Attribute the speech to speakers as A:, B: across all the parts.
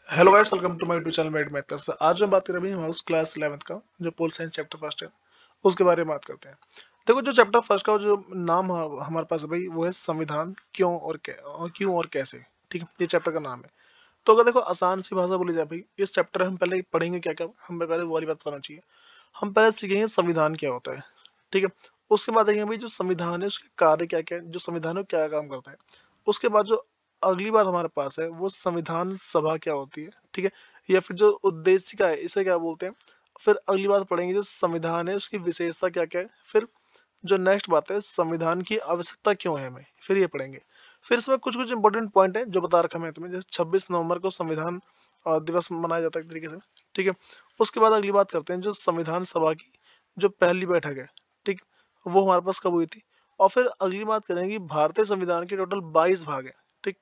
A: Hello guys, welcome to my YouTube channel made maths. आज हम बात कर रहे हैं हमारे क्लास 11th का जो पोल साइंस चैप्टर फर्स्ट है उसके बारे में बात करते हैं। देखो, जो चैप्टर फर्स्ट का जो नाम हमारे पास है भाई, वो है संविधान क्यों और कैसे। ठीक है, ये चैप्टर का नाम है। तो अगर देखो आसान सी भाषा बोली जाए भाई, इस चैप्टर हम पहले पढ़ेंगे क्या क्या, हमें पहले वो वाली बात बताना चाहिए। हम पहले सीखेंगे संविधान क्या होता है। ठीक है, उसके बाद देखेंगे भाई जो संविधान है उसके कार्य क्या क्या है, जो संविधान है वो क्या काम करता है। उसके बाद जो अगली बात हमारे पास है वो संविधान सभा क्या होती है। ठीक है, या फिर जो उद्देशिका है इसे क्या बोलते हैं। फिर अगली बात पढ़ेंगे जो संविधान है उसकी विशेषता क्या क्या है। फिर जो नेक्स्ट बात है संविधान की आवश्यकता क्यों है हमें, फिर ये पढ़ेंगे। फिर इसमें कुछ कुछ इंपॉर्टेंट पॉइंट है जो बता रखा मैं तुम्हें, जैसे 26 नवंबर को संविधान दिवस मनाया जाता है एक तरीके से। ठीक है, उसके बाद अगली बात करते हैं जो संविधान सभा की जो पहली बैठक है, ठीक, वो हमारे पास कब हुई थी। और फिर अगली बात करेंगे भारतीय संविधान के टोटल 22 भाग है। ठीक,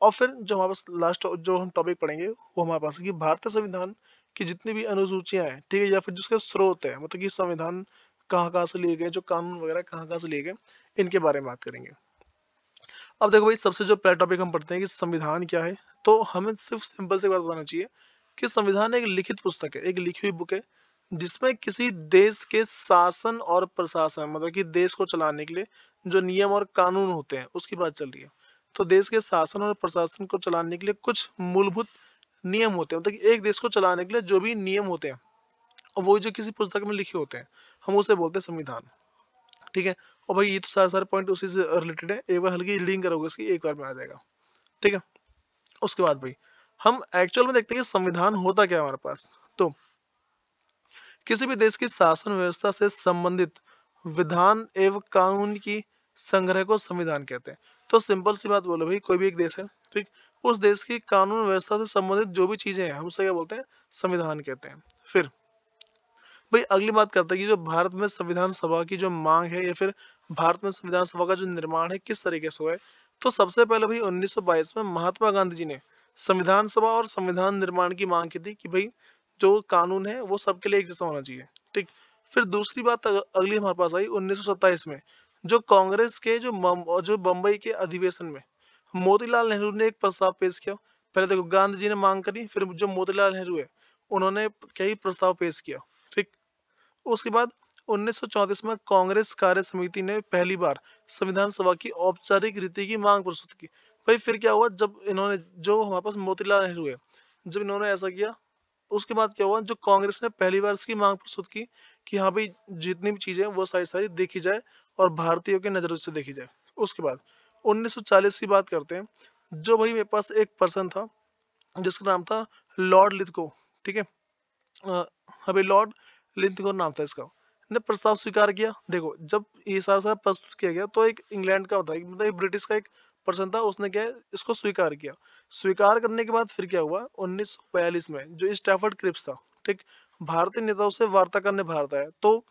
A: और फिर जो हमारे पास लास्ट जो हम टॉपिक पढ़ेंगे वो हमारे पास है कि भारतीय संविधान की जितनी भी अनुसूचियां हैं, ठीक है, या फिर जिसके स्रोत है, मतलब कि संविधान कहाँ कहाँ से लिए गए, जो कानून वगैरह कहाँ कहाँ से लिए गए, इनके बारे में बात करेंगे। अब देखो भाई, सबसे जो पहला टॉपिक हम पढ़ते हैं कि संविधान क्या है, तो हमें सिर्फ सिंपल सी बात बताना चाहिए कि संविधान एक लिखित पुस्तक है, एक लिखी हुई बुक है, जिसमें किसी देश के शासन और प्रशासन, मतलब कि देश को चलाने के लिए जो नियम और कानून होते हैं उसकी बात चल रही है। तो देश के शासन और प्रशासन को चलाने के लिए कुछ मूलभूत नियम होते हैं, मतलब कि एक देश को चलाने के लिए जो भी नियम होते हैं वो जो किसी पुस्तक में लिखे होते हैं, हम उसे बोलते हैं संविधान। ठीक है, और भाई ये तो सारे सारे पॉइंट उसी से रिलेटेड है, एक बार हल्की रीडिंग करोगे इसकी एक बार में आ जाएगा। ठीक है, उसके बाद भाई हम एक्चुअल में देखते हैं कि संविधान होता क्या है हमारे पास। तो किसी भी देश की शासन व्यवस्था से संबंधित विधान एवं कानून की संग्रह को संविधान कहते हैं। तो सिंपल सी बात बोलो भाई, कोई भी एक देश है, ठीक, उस देश की कानून व्यवस्था से संबंधित जो भी चीजें हैं हम उसे क्या बोलते हैं, संविधान कहते हैं। फिर भाई अगली बात करते हैं कि जो भारत में संविधान सभा की जो मांग है, या फिर भारत में संविधान सभा का जो निर्माण है किस तरीके से हुआ है। तो सबसे पहले भाई 1922 में महात्मा गांधी जी ने संविधान सभा और संविधान निर्माण की मांग की थी कि भाई जो कानून है वो सबके लिए एक जैसा होना चाहिए। ठीक, फिर दूसरी बात अगली हमारे पास आई 1927 में, जो कांग्रेस के जो बम्बई के अधिवेशन में मोतीलाल नेहरू ने एक प्रस्ताव पेश किया। पहले देखो गांधी जी ने मांग करी, फिर जो मोतीलाल नेहरू है उन्होंने क्या ही प्रस्ताव पेश किया। ठीक, उसके बाद 1934 में कांग्रेस कार्य समिति ने पहली बार संविधान सभा की औपचारिक रीति की मांग प्रस्तुत की। भाई फिर क्या हुआ, जब इन्होंने जो हमारे पास मोतीलाल नेहरू है, जब इन्होंने ऐसा किया, उसके बाद क्या हुआ, जो कांग्रेस ने पहली बार इसकी मांग प्रस्तुत की कि हाँ भाई जितनी भी चीजें हैं वो सारी सारी देखी जाए और भारतीयों के नजरों से देखी जाए। उसके बाद 1940 की बात करते हैं, जो भाई मेरे पास एक पर्सन था जिसका नाम था लॉर्ड लिथगो। ठीक है, अभी लॉर्ड लिंथगोर नाम था इसका, ने प्रस्ताव स्वीकार किया। देखो जब ये सारा सारा प्रस्तुत किया गया तो एक इंग्लैंड का था, मतलब एक ब्रिटिश का एक पर्सन था, उसने क्या है इसको स्वीकार किया। स्वीकार करने के बाद फिर क्या हुआ, 1942 में जो स्टैफर्ड क्रिप्स था, ठीक, भारतीय नेताओं से वार्ता करने भारत आया। तो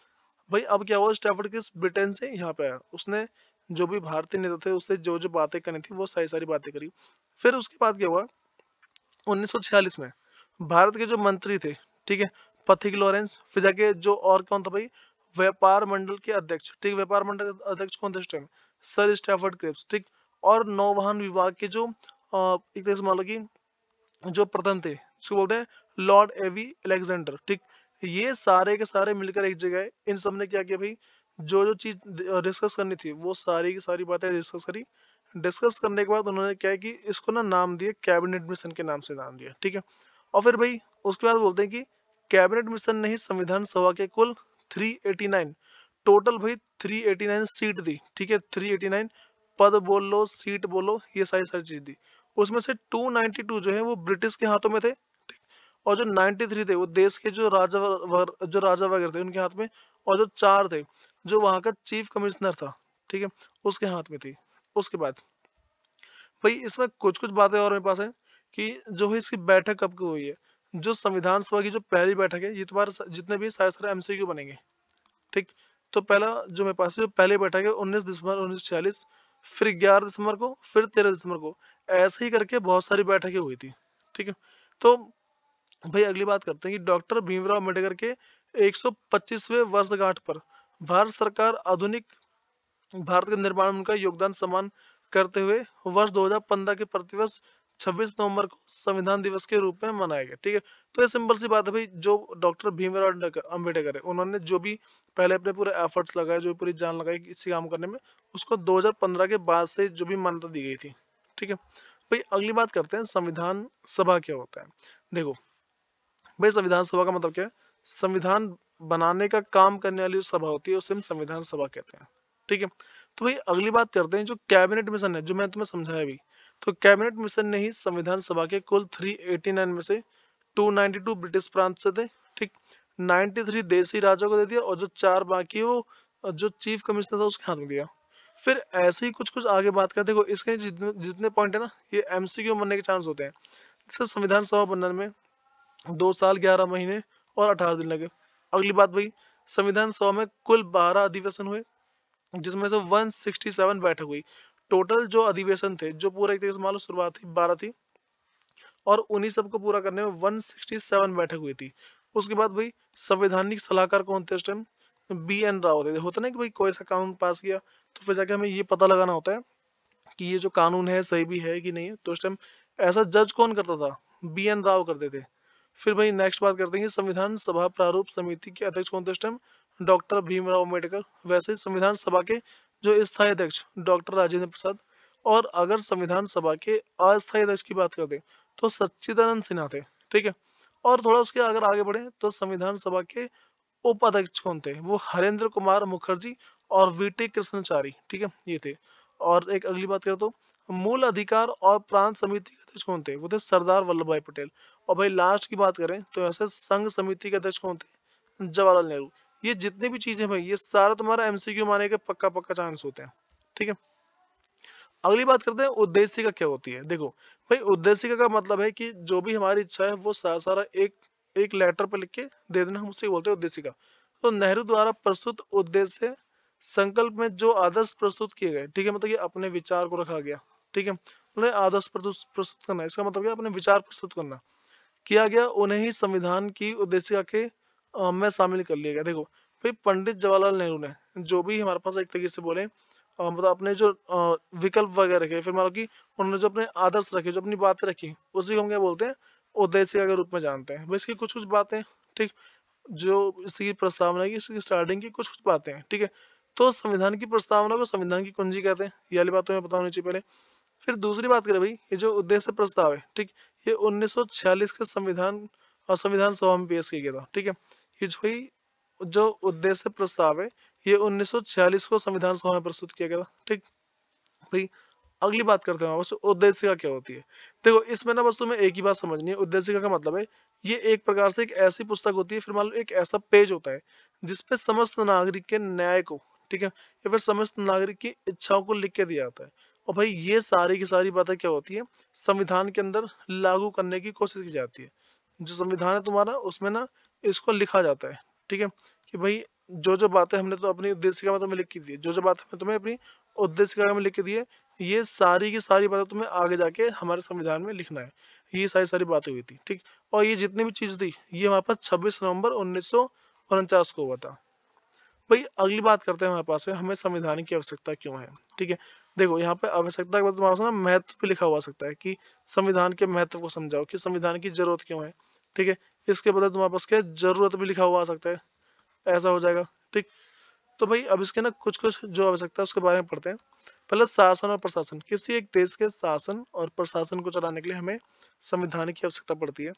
A: भाई अब क्या हुआ, स्टैफर्ड क्रिप्स ब्रिटेन से यहाँ पे आया, उसने जो भी भारतीय नेता थे उससे जो जो बातें करनी थी वो सारी सारी बातें करी। फिर उसके बाद क्या हुआ, 1946 में भारत के जो मंत्री थे, ठीक है, पथिक लॉरेंस, फिर जाके जो और कौन था भाई, व्यापार मंडल के अध्यक्ष, ठीक, व्यापार मंडल के अध्यक्ष कौन थे उस टाइम, सर स्टैफर्ड क्रिप्स। ठीक, और नौवहन विभाग के जो एक तरह से मान लो कि जो प्रथम थे उसको बोलते हैं लॉर्ड एवी अलेक्जेंडर। ठीक, ये सारे के सारे मिलकर एक जगह है। इन सब ने क्या किया भाई, जो जो चीज डिस्कस करनी थी वो सारी की सारी बातें डिस्कस करी। डिस्कस करने के बाद उन्होंने क्या है कि इसको ना नाम दिया, कैबिनेट मिशन के नाम से नाम दिया। ठीक है, और फिर भाई उसके बाद बोलते हैं कि कैबिनेट मिशन ने ही संविधान सभा के कुल 389 टोटल भाई 389 सीट दी। ठीक है, 389 पद बोल लो, सीट बोलो, ये सारी सारी चीज दी। उसमें से 292 जो है वो ब्रिटिश के हाथों में थे, ठीक, और जो 93 थे वो देश के जो राजा वगैरह थे उनके हाथ में, और जो 4 थे जो वहां का चीफ कमिश्नर था, ठीक है, उसके हाथ में थी। उसके बाद भाई इसमें कुछ कुछ बातें और मेरे पास है कि जो है इसकी बैठक कब की हुई है। जो संविधान सभा की जो पहली बैठक है, ये तुम्हारे जितने भी सारे सारे एमसीक्यू बनेंगे। ठीक, तो पहला जो मेरे पास है, जो पहले बैठक है 19 दिसंबर 1946, फिर 11 दिसंबर को, फिर 13 दिसंबर को, ऐसे ही करके बहुत सारी बैठकें हुई थी। ठीक है, तो भाई अगली बात करते हैं कि डॉक्टर भीमराव अम्बेडकर के 125वें वर्षगांठ पर भारत सरकार आधुनिक भारत के निर्माण में उनका योगदान सम्मान करते हुए वर्ष 2015 के प्रतिवर्ष 26 नवंबर को संविधान दिवस के रूप में मनाया गया। ठीक है, तो ये सिंपल सी बात है भाई, जो डॉक्टर भीमराव अम्बेडकर है, उन्होंने जो भी पहले अपने पूरे एफर्ट्स लगाए, जो पूरी जान लगाई इसी काम करने में, उसको 2015 के बाद से जो भी मान्यता दी गई थी। ठीक है भाई, अगली बात करते हैं संविधान सभा क्या होता है। देखो भाई, संविधान सभा का मतलब क्या है? संविधान बनाने का काम करने वाली जो सभा होती है उसे हम संविधान सभा कहते हैं। ठीक है, तो भाई अगली बात करते हैं जो कैबिनेट मिशन है, जो मैं तुम्हें समझाया अभी। तो कैबिनेट मिशन ने ही संविधान सभा के कुल 389 में से 292 ब्रिटिश प्रांत से थे। ठीक, 93 देसी राज्यों को दे दिया, और जो 4 बाकी है वो जो चीफ कमिश्नर था उसके हाथ में दिया। फिर ऐसे ही कुछ कुछ आगे बात करते, देखो इसके जितने जितने पॉइंट है ना, ये एमसीक्यू बनने के चांस होते हैं। जैसे संविधान सभा बनने में 2 साल 11 महीने और 18 दिन लगे। अगली बात भाई, संविधान सभा में कुल 12 अधिवेशन हुए, जिसमें से 167 बैठक हुई। टोटल जो अधिवेशन थे, जो पूरा एक तरीके से मान लो शुरुआत थी 12 थी, और उन्हीं सबको पूरा करने में 167 बैठक हुई थी। उसके बाद भाई संवैधानिक सलाहकार कौन थे उस टाइम? बी एन राव थे। होता ना कि भाई कोई सा कानून पास किया तो फिर जाके हमें ये पता लगाना होता है कि ये जो कानून है सही भी है कि नहीं है, तो उस टाइम ऐसा जज कौन करता था? बी एन राव करते थे। फिर भाई नेक्स्ट बात करते हैं कि संविधान सभा प्रारूप समिति के अध्यक्ष कौन थे उस टाइम? डॉक्टर भीमराव अम्बेडकर। वैसे ही संविधान सभा के जो स्थायी अध्यक्ष डॉक्टर राजेंद्र प्रसाद। और अगर संविधान सभा के अस्थायी अध्यक्ष की बात करते तो सच्चिदानंद सिन्हा थे। ठीक है, और थोड़ा उसके अगर आगे बढ़े तो संविधान सभा के उपाध्यक्ष कौन थे? वो हरेंद्र कुमार मुखर्जी और वीटी कृष्णचारी। ठीक है, ये थे। और एक अगली बात करें तो मूल अधिकार और प्रांत समिति के अध्यक्ष कौन थे? वो थे सरदार वल्लभ भाई पटेल। और भाई लास्ट की बात करें तो ऐसे संघ समिति के अध्यक्ष कौन थे? जवाहरलाल नेहरू। ये जितनी भी चीजें भाई, ये सारा तुम्हारा एमसीक्यू माने के पक्का पक्का चांस होते हैं। ठीक है, अगली बात करते हैं उद्देशिका क्या होती है। देखो भाई, उद्देशिका का मतलब है कि जो भी हमारी इच्छा है वो सारा सारा एक एक लेटर पर लिख के दे देना, हम उसे बोलते हैं उद्देशिका। तो नेहरू द्वारा प्रस्तुत उद्देश्य संकल्प में जो आदर्श प्रस्तुत किए गए, ठीक है, मतलब ये अपने विचार को रखा गया। ठीक है, उन्हें आदर्श प्रस्तुत करना, इसका मतलब क्या? अपने विचार प्रस्तुत करना किया गया, उन्हें ही संविधान की उद्देशिका के में शामिल कर लिया गया। देखो भाई, पंडित जवाहरलाल नेहरू ने जो भी हमारे पास एक तरीके से बोले मतलब अपने जो विकल्प वगैरह रखे, फिर मान लो कि उन्होंने जो अपने आदर्श रखे, जो अपनी बातें रखी, उसी को हम क्या बोलते हैं? उद्देशिका के रूप में जानते हैं। भाई इसकी कुछ कुछ बातें, ठीक, जो इसकी प्रस्तावना की, इसकी स्टार्टिंग की कुछ कुछ बातें हैं। ठीक है, तो संविधान की प्रस्तावना को संविधान की कुंजी कहते हैं। ये वाली बात तो मैं बता होनी चाहिए पहले। फिर दूसरी बात करें भाई, ये जो उद्देश्य प्रस्ताव है, ठीक, ये 1946 के संविधान और संविधान सभा में पेश किया गया था। ठीक है, ये जो भाई जो उद्देश्य प्रस्ताव है, ये 1946 को संविधान सभा में प्रस्तुत किया गया था। ठीक भाई, अगली बात करते हैं बस उद्देशिका क्या होती है। देखो इसमें ना बस तुम्हें एक ही बात समझनी है, उद्देशिका का मतलब है ये एक प्रकार से एक ऐसी पुस्तक होती है, फिर मान लो एक ऐसा पेज होता है जिसपे समस्त नागरिक के न्याय को, ठीक है, या फिर समस्त नागरिक की इच्छाओं को लिख के दिया जाता है। और भाई ये सारी की सारी बातें क्या होती है? संविधान के अंदर लागू करने की कोशिश की जाती है। जो संविधान है तुम्हारा, उसमें ना इसको लिखा जाता है। ठीक है, कि भाई जो जो बातें हमने तो अपनी उद्देशिका में तुम्हें लिख के दी है, जो जो बातें हमने तुम्हें अपनी उद्देशिका में लिख के दी है, ये सारी की सारी बातें तुम्हें आगे जाके हमारे संविधान में लिखना है। ये सारी सारी बातें हुई थी। ठीक, और ये जितनी भी चीज थी, ये हमारे पास 26 नवंबर 1949 को हुआ था। भाई अगली बात करते हैं हमारे पास है, हमें संविधान की आवश्यकता क्यों है। ठीक है, देखो यहाँ पे आवश्यकता के बाद तुम्हारे पास ना महत्व भी लिखा हुआ सकता है कि संविधान के महत्व को समझाओ, कि संविधान की जरूरत क्यों है। ठीक है, इसके बदले तुम्हारे पास क्या है? जरूरत भी लिखा हुआ आ सकता है, ऐसा हो जाएगा। ठीक, तो भाई अब इसके ना कुछ कुछ जो आवश्यकता है उसके बारे में पढ़ते हैं। पहले शासन और प्रशासन, किसी एक देश के शासन और प्रशासन को चलाने के लिए हमें संविधान की आवश्यकता पड़ती है।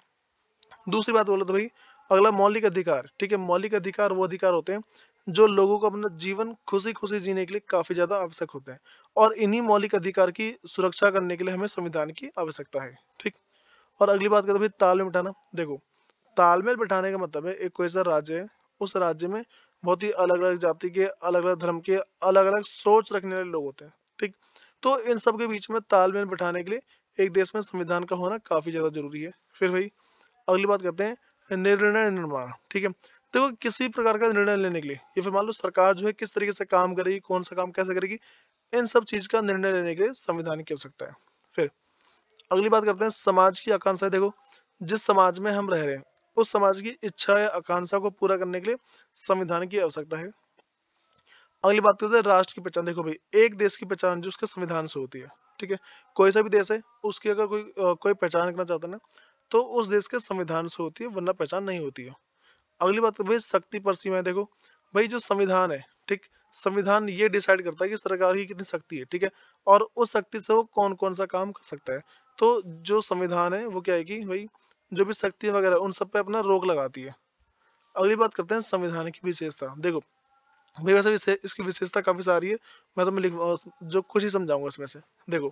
A: दूसरी बात बोलो तो भाई, अगला मौलिक अधिकार। ठीक है, मौलिक अधिकार वो अधिकार होते हैं जो लोगों को अपना जीवन खुशी खुशी जीने के लिए काफी ज्यादा आवश्यक होते हैं, और इन्हीं मौलिक अधिकार की सुरक्षा करने के लिए हमें संविधान की आवश्यकता है। ठीक, और अगली बात करें भाई, तालमेल बिठाना। देखो तालमेल बिठाने का मतलब है एक कोई सा राज्य है, उस राज्य में बहुत ही अलग अलग जाति के, अलग अलग धर्म के, अलग अलग सोच रखने वाले लोग होते हैं। ठीक, तो इन सब के बीच में तालमेल बिठाने के लिए एक देश में संविधान का होना काफी ज्यादा जरूरी है। फिर भाई अगली बात करते हैं निर्णय निर्माण। ठीक है, देखो किसी प्रकार का निर्णय लेने के लिए, या फिर मान लो सरकार जो है किस तरीके से काम करेगी, कौन सा काम कैसे करेगी, इन सब चीज का निर्णय लेने के लिए संविधान की आवश्यकता है। फिर अगली बात करते हैं समाज की आकांक्षा। देखो जिस समाज में हम रह रहे हैं, उस समाज की इच्छा या आकांक्षा को पूरा करने के लिए संविधान की आवश्यकता है। अगली बात करते हैं राष्ट्र की पहचान। देखो भाई, एक देश की पहचान जो उसके संविधान से होती है। ठीक है, ठीक है। कोई सा भी देश है, उसकी अगर कोई पहचान करना चाहता है ना, तो उस देश के संविधान से होती है, वरना पहचान नहीं होती है। अगली बात है भाई शक्ति पर सीमाएँ देखो, भाई जो संविधान है, ठीक? संविधान ये डिसाइड करता है कि सरकार की कितनी शक्ति है, ठीक है? और उस शक्ति से वो कौन-कौन सा काम कर सकता है। तो जो संविधान है वो क्या है कि भई जो भी शक्ति वगैरह उन सब पे अपना रोक लगाती है। अगली बात करते हैं संविधान की विशेषता। देखो, भई वैसे इसकी विशेषता काफ़ी सारी है, मैं तुम्हें जो कुछ ही समझाऊँगा इसमें से। देखो,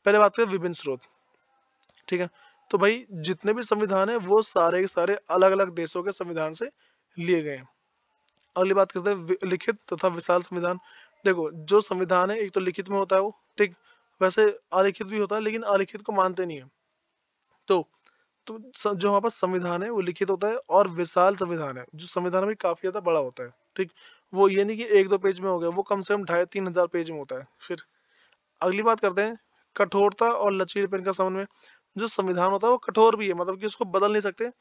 A: पहले बात करें विभिन्न स्रोत, ठीक है? तो भई जितने भी संविधान हैं वो सारे के सारे अलग-अलग देशों के संविधान से लिए गए हैं। अगली बात करते हैं लिखित तथा विशाल संविधान। देखो, जो संविधान है एक तो लिखित में होता है वो, ठीक? वैसे अलिखित भी होता है, लेकिन अलिखित को मानते नहीं है। तो जो हमारे पास संविधान है वो लिखित होता है, और विशाल संविधान है जो संविधान भी काफी ज्यादा बड़ा होता है, ठीक? वो ये नहीं कि 1-2 पेज में हो गया, वो कम से कम 2500-3000 पेज में होता है। फिर अगली बात करते हैं कठोरता और लचीलेपन का समन्वय। जो संविधान होता है वो कठोर भी है, मतलब कि उसको बदल नहीं सकते,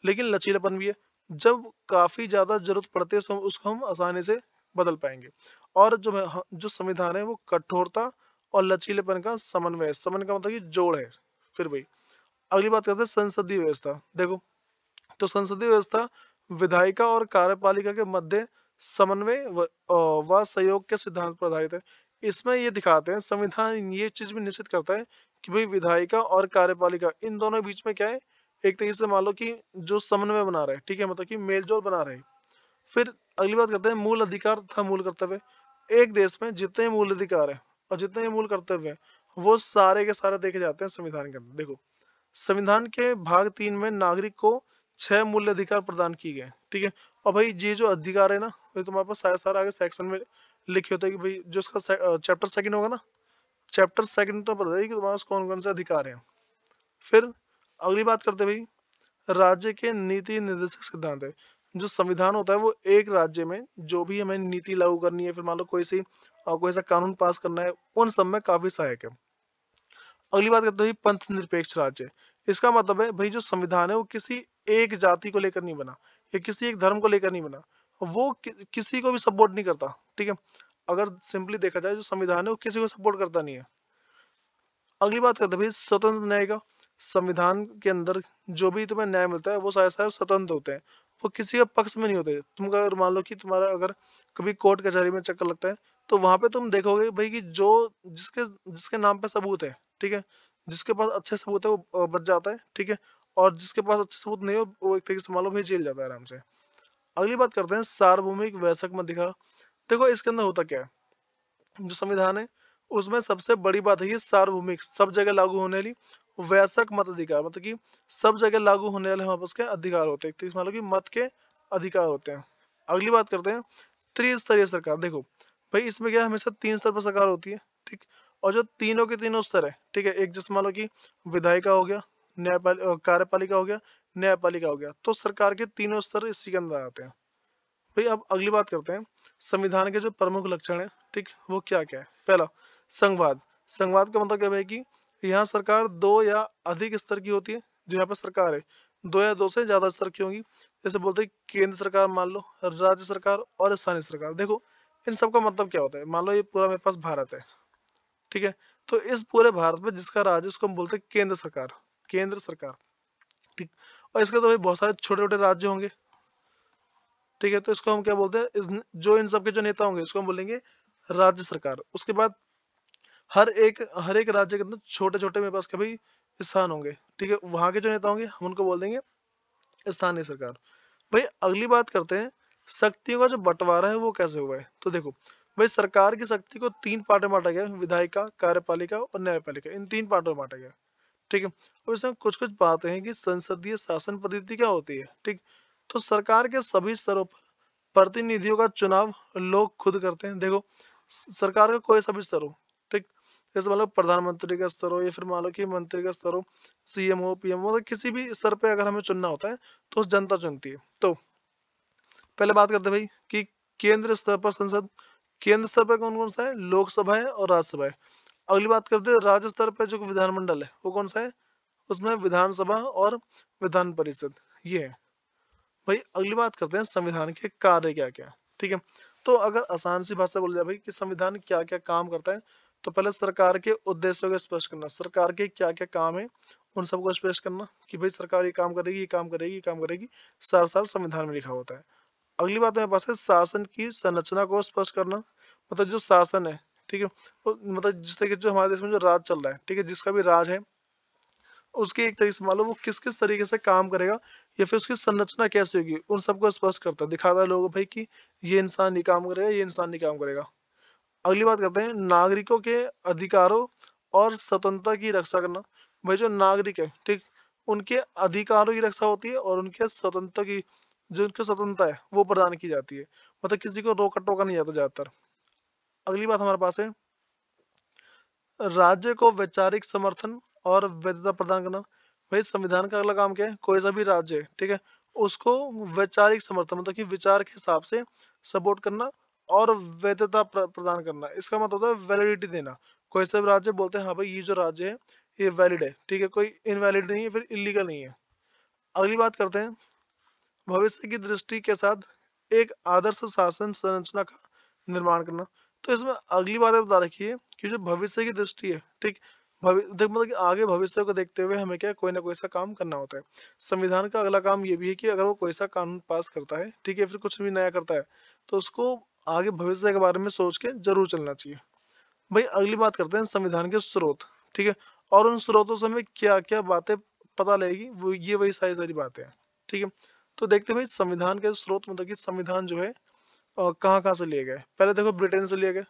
A: लेकिन लचीलापन भी है। जब काफी ज्यादा जरूरत पड़ती है तो उसको हम आसानी से बदल पाएंगे। और जो संविधान है वो कठोरता और लचीलेपन का समन्वय है। समन्वय का मतलब कि जोड़ है। फिर भाई अगली बात करते हैं संसदीय व्यवस्था। देखो, तो संसदीय व्यवस्था विधायिका और कार्यपालिका के मध्य समन्वय व सहयोग के सिद्धांत पर आधारित है। इसमें ये दिखाते हैं, संविधान ये चीज भी निश्चित करता है कि भाई विधायिका और कार्यपालिका इन दोनों के बीच में क्या है, एक तरीके से मान लो कि जो समन्वय बना रहा है, ठीक है, मतलब कि मेलजोल बना रहे। फिर अगली बात करते हैं मूल अधिकार तथा मूल कर्तव्य। एक देश में जितने मूल अधिकार है और जितने मूल कर्तव्य है, वो सारे के सारे देखे जाते हैं संविधान के अंदर। देखो, संविधान के भाग 3 में नागरिक को 6 मूल्य अधिकार प्रदान किए गए हैं, ठीक है? और भाई ये जो अधिकार है ना, ये तुम्हारे पास सारे सारे आगे सेक्शन में लिखे होते हैं कि भाई जो इसका चैप्टर सेकंड होगा ना, चैप्टर सेकंड तो पता है कि तुम्हारे पास कौन कौन से अधिकार हैं। फिर अगली बात करते हैं भाई राज्य के नीति निर्देशक सिद्धांत है। जो संविधान होता है वो एक राज्य में जो भी हमें नीति लागू करनी है, फिर मान लो कोई सा कानून पास करना है, उन सब में काफी सहायक है। अगली बात करते हैं पंथ निरपेक्ष राज्य। इसका मतलब है भाई जो संविधान है वो किसी एक जाति को लेकर नहीं बना, या किसी एक धर्म को लेकर नहीं बना। वो किसी को भी सपोर्ट नहीं करता, ठीक है? अगर सिंपली देखा जाए, जो संविधान है वो किसी को सपोर्ट करता नहीं है। अगली बात करते हैं भाई स्वतंत्र न्याय का। संविधान के अंदर जो भी तुम्हें न्याय मिलता है वो सारे सारे स्वतंत्र होते हैं, वो किसी के पक्ष में नहीं होते। तुम अगर मान लो कि तुम्हारा अगर कभी कोर्ट कचहरी में चक्कर लगता है, तो वहां पे तुम देखोगे भाई कि जो जिसके जिसके नाम पे सबूत है, ठीक है, जिसके पास अच्छे सबूत है वो बच जाता है, ठीक है, और जिसके पास अच्छे सबूत नहीं हो वो एक तरीके से मान लो भाई जेल जाता है आराम से। अगली बात करते हैं सार्वभौमिक वयस्क मताधिकार। देखो, इसके अंदर होता क्या है, जो संविधान है उसमें सबसे बड़ी बात है ये सार्वभौमिक, सब जगह लागू होने वाली वयस्क मताधिकार, मतलब कि सब जगह लागू होने वाले हमारे पास के अधिकार होते हैं, मान लो कि मत के अधिकार होते हैं। अगली बात करते हैं त्रिस्तरीय सरकार। देखो भाई, इसमें क्या है, हमेशा 3 स्तर पर सरकार होती है, ठीक? और जो तीनों के तीनों स्तर है, ठीक है, एक जैसे मान लो कि विधायिका हो गया, कार्यपालिका हो गया, न्यायपालिका हो गया, तो सरकार के तीनों स्तर इसी के अंदर आते हैं। भाई अब अगली बात करते हैं संविधान के जो प्रमुख लक्षण है, ठीक, वो क्या क्या है। पहला, संघवाद। संघवाद का मतलब क्या है कि यहाँ सरकार 2 या अधिक स्तर की होती है। जो यहाँ पे सरकार है 2 या 2 से ज्यादा स्तर की होगी। जैसे बोलते हैं केंद्र सरकार मान लो, राज्य सरकार और स्थानीय सरकार। देखो, इन सब का मतलब क्या होता है, मान लो ये पूरा मेरे पास भारत है, ठीक है, तो इस पूरे भारत में जिसका राज्य, उसको हम बोलते हैं केंद्र सरकार। केंद्र सरकार, ठीक। और इसके तो भाई बहुत सारे छोटे छोटे राज्य होंगे, ठीक है, तो इसको हम क्या बोलते हैं, जो इन सब के जो नेता होंगे इसको हम बोलेंगे राज्य सरकार। उसके बाद हर एक राज्य के अंदर छोटे छोटे मेरे पास क्या भाई स्थान होंगे, ठीक है, वहां के जो नेता होंगे हम उनको बोल देंगे स्थानीय सरकार। भाई अगली बात करते हैं शक्तियों का जो बंटवारा है वो कैसे हुआ है। तो देखो भाई, सरकार की शक्ति को 3 पार्ट में बांटा गया है, विधायिका, कार्यपालिका और न्यायपालिका, इन 3 पार्टों में बांटा गया है, ठीक है। अब इसमें कुछ कुछ बातें हैं कि संसदीय शासन पद्धति क्या होती है, ठीक। तो सरकार के सभी स्तरों पर प्रतिनिधियों का चुनाव लोग खुद करते हैं। देखो, सरकार का कोई सा भी स्तर हो, ठीक, जैसे मान लो प्रधानमंत्री का स्तर हो, या फिर मान लो कि मंत्री का स्तर हो, सीएम हो, पीएम हो, मतलब किसी भी स्तर पे अगर हमें चुनना होता है तो जनता चुनती है। तो पहले बात करते हैं भाई कि केंद्र स्तर पर संसद। केंद्र स्तर पर कौन कौन सा है, लोकसभा है और राज्यसभा है। अगली बात करते हैं राज्य स्तर पर जो विधानमंडल है वो कौन सा है, उसमें विधानसभा और विधान परिषद, ये है। भाई अगली बात करते हैं संविधान के कार्य क्या क्या, ठीक है। तो अगर आसान सी भाषा बोल जाए भाई कि संविधान क्या क्या काम करता है, तो पहले सरकार के उद्देश्यों को स्पष्ट करना, सरकार के क्या-क्या काम है, उन सबको स्पष्ट करना कि भाई सरकार ये काम करेगी, ये काम करेगी, ये काम करेगी, सार-सार संविधान में लिखा होता है। अगली बात मेरे पास है शासन की संरचना को स्पष्ट करना, मतलब जो शासन है, ठीक है? तो मतलब जिस तरीके जो हमारे देश में जो राज चल रहा है, ठीक है? जिसका भी राज है, उसके एक तरीके से मान लो वो किस-किस तरीके से काम करेगा या फिर उसकी संरचना कैसी होगी, उन सबको स्पष्ट करता है, दिखाता है लोगों को भाई कि ये इंसान ये काम करेगा, ये इंसान ये काम करेगा। अगली बात करते हैं नागरिकों के अधिकारों और स्वतंत्रता की रक्षा करना। भाई जो नागरिक है, ठीक, उनके अधिकारों की रक्षा होती है और उनके स्वतंत्रता की जो उनकी स्वतंत्रता है वो प्रदान की जाती है, मतलब किसी को रोका टोका नहीं जाता ज्यादातर। अगली बात हमारे पास है राज्य को वैचारिक समर्थन और वैधता प्रदान करना। भाई संविधान का अगला काम क्या है, कोई सा भी राज्य है, ठीक है, उसको वैचारिक समर्थन मतलब कि विचार के हिसाब से सपोर्ट करना और वैधता प्रदान करना। इसका मतलब होता है वैलिडिटी देना। कोई सा भी राज्य बोलते हैं हाँ भाई ये जो राज्य है ये वैलिड है, ठीक है, कोई इनवैलिड नहीं है फिर इलीगल नहीं है। अगली बात करते हैं भविष्य की दृष्टि के साथ एक आदर्श शासन संरचना का निर्माण करना। तो इसमें अगली बात ये बता रखी है कि जो भविष्य की दृष्टि है, ठीक, देख मतलब कि आगे भविष्य को देखते हुए हमें क्या कोई ना कोई सा काम करना होता है। संविधान का अगला काम ये भी है कि अगर वो कोई सा कानून पास करता है, ठीक है, फिर कुछ भी नया करता है, तो उसको आगे भविष्य के बारे में सोच के जरूर चलना चाहिए। भाई अगली बात करते हैं संविधान के स्रोत, ठीक है, और उन स्रोतों से हमें क्या क्या बातें पता लगेगी, वो ये वही सारी सारी बातें हैं, ठीक है। तो देखते हैं भाई संविधान के स्रोत, मतलब कि संविधान जो है कहाँ कहाँ से लिए गए। पहले देखो ब्रिटेन से लिए गए।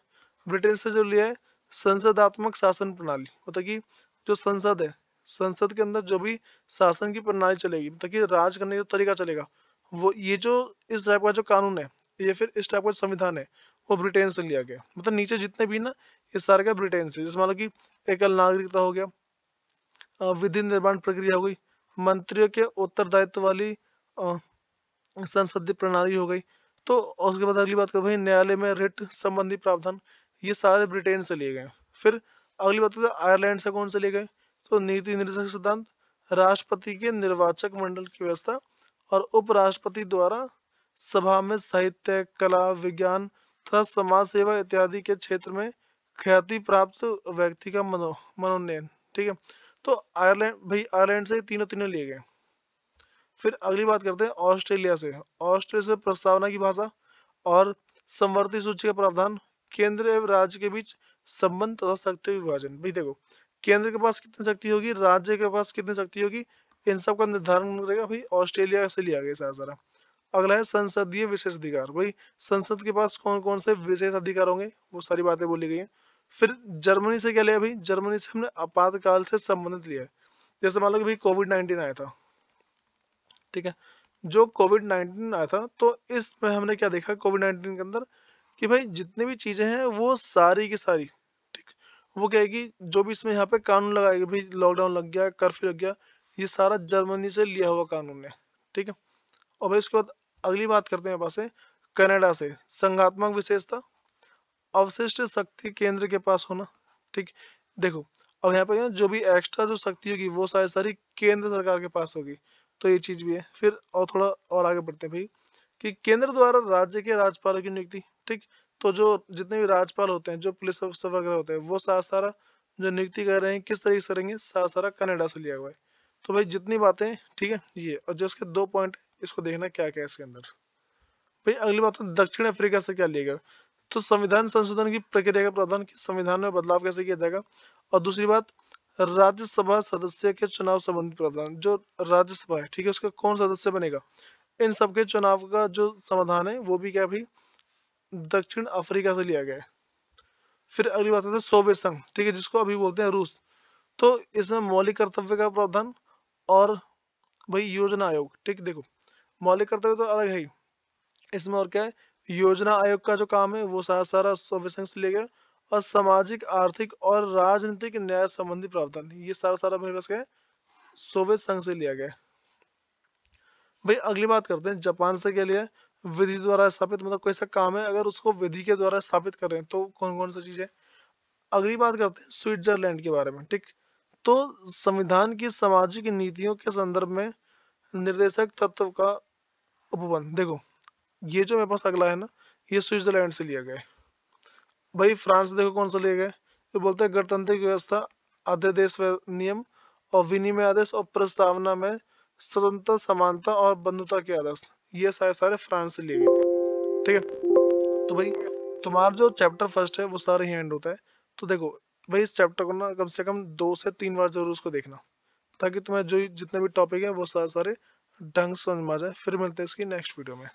A: ब्रिटेन से जो लिया है संसदात्मक शासन प्रणाली, मतलब कि जो संसद है, संसद के अंदर जो भी शासन की प्रणाली चलेगी, मतलब कि राज करने का तरीका चलेगा, वो ये जो इस टाइप का जो कानून है या फिर इस टाइप का जो संविधान है वो ब्रिटेन से लिया गया। मतलब नीचे जितने भी ना ये सारे का ब्रिटेन से, जैसे मान लो कि एकल नागरिकता हो गया, विधि निर्माण प्रक्रिया हो गई, मंत्रियों के उत्तरदायित्व वाली अ, संसदीय प्रणाली हो गई। तो उसके बाद अगली बात करें भाई न्यायालय में रिट संबंधी प्रावधान, ये सारे ब्रिटेन से लिए गए। फिर अगली बात करते हैं आयरलैंड से कौन से लिए गए, तो नीति निर्देशक सिद्धांत, राष्ट्रपति के निर्वाचक मंडल की व्यवस्था और उपराष्ट्रपति द्वारा सभा में साहित्य कला विज्ञान तथा समाज सेवा इत्यादि के क्षेत्र में ख्याति प्राप्त व्यक्ति का मनोनयन, ठीक है। तो आयरलैंड भाई आयरलैंड से तीनों तीनों लिए गए। फिर अगली बात करते हैं ऑस्ट्रेलिया से। ऑस्ट्रेलिया से प्रस्तावना की भाषा और समवर्ती सूची का प्रावधान, केंद्र एवं राज्य के बीच संबंध तथा शक्ति विभाजन। भाई देखो केंद्र के पास कितनी शक्ति होगी, राज्य के पास कितनी शक्ति होगी, इन सब का निर्धारण करेगा भाई ऑस्ट्रेलिया से लिया गया सारा सारा। अगला है संसदीय विशेष अधिकार। भाई संसद के पास कौन कौन से विशेष अधिकार होंगे वो सारी बातें बोली गई हैं। फिर जर्मनी से क्या लिया भाई, जर्मनी से हमने आपातकाल से संबंधित लिया है। जैसे मान लो कि भाई कोविड-19 आया था, ठीक है, जो कोविड-19 आया था तो इसमें हमने क्या देखा कोविड-19 के अंदर कि भाई जितनी भी चीजें हैं वो सारी की सारी, ठीक, वो क्या है कि जो भी इसमें यहाँ पे कानून लगाए गए, भाई लॉकडाउन लग गया, कर्फ्यू लग गया, ये सारा जर्मनी से लिया हुआ कानून है, ठीक है। और भाई उसके बाद अगली बात करते हैं पास है कनाडा से संघात्मक विशेषता, अवशिष्ट शक्ति केंद्र के पास होना, ठीक। देखो अब यहाँ पे ना जो भी एक्स्ट्रा जो शक्ति होगी वो सारी सारी केंद्र सरकार के पास होगी, तो ये चीज भी है। फिर और थोड़ा और आगे बढ़ते हैं भाई कि केंद्र द्वारा राज्य के राज्यपालों की नियुक्ति, ठीक। तो जो जितने भी राज्यपाल होते हैं, जो पुलिस अफसर वगैरह होते हैं, वो सारा सारा जो नियुक्ति कर रहे हैं किस तरीके से करेंगे, सारा सारा कनाडा से लिया हुआ है। तो भाई जितनी बातें, ठीक है, ये और जो इसके 2 पॉइंट इसको देखना क्या क्या है इसके अंदर। भाई अगली बात तो दक्षिण अफ्रीका से क्या लिया गया, तो संविधान संशोधन की प्रक्रिया का प्रावधान कि संविधान में बदलाव कैसे किया जाएगा। और दूसरी बात राज्यसभा सदस्य के चुनाव संबंधी प्रावधान, जो राज्यसभा है, ठीक है, उसका कौन सदस्य बनेगा, इन सबके चुनाव का जो समाधान है वो भी क्या भाई दक्षिण अफ्रीका से लिया गया है। फिर अगली बात आती है सोवियत संघ, ठीक है, जिसको अभी बोलते हैं रूस। तो इसमें मौलिक कर्तव्य का प्रावधान और भाई योजना आयोग, ठीक। देखो मौलिक कर्तव्य तो अलग है ही, इसमें और क्या है योजना आयोग का जो काम है वो सारा सारा सोवियत संघ से लिया गया। और सामाजिक आर्थिक और राजनीतिक न्याय संबंधी प्रावधान ये सारा सारा मेरे पास क्या है सोवियत संघ से लिया गया है। भाई अगली बात करते हैं जापान से क्या लिया है, विधि द्वारा स्थापित, मतलब कोई ऐसा काम है अगर उसको विधि के द्वारा स्थापित कर रहे हैं तो कौन कौन सी चीज है। अगली बात करते हैं स्विट्जरलैंड के बारे में, ठीक। तो संविधान की सामाजिक नीतियों के संदर्भ में निर्देशक तत्व का उपबंध। देखो ये जो मेरे पास अगला है ना, ये स्विट्जरलैंड से लिया गया है। भाई फ्रांस देखो कौन सा लिया गया है, ये बोलते हैं गणतंत्र की व्यवस्था, अध्यादेश व नियम और विनिमय आदेश और प्रस्तावना में स्वतंत्रता, समानता और बंधुता के आदर्श, ये सारे सारे फ्रांस से लिए गए। ठीक है, तो भाई तुम्हारा जो चैप्टर फर्स्ट है वो सारे ही एंड होता है। तो देखो भाई, इस चैप्टर को ना कम से कम 2 से 3 बार जरूर उसको देखना, ताकि तुम्हें जो जितने भी टॉपिक है वो सारे सारे ढंग से समझ में आ जाए। फिर मिलते हैं इसकी नेक्स्ट वीडियो में।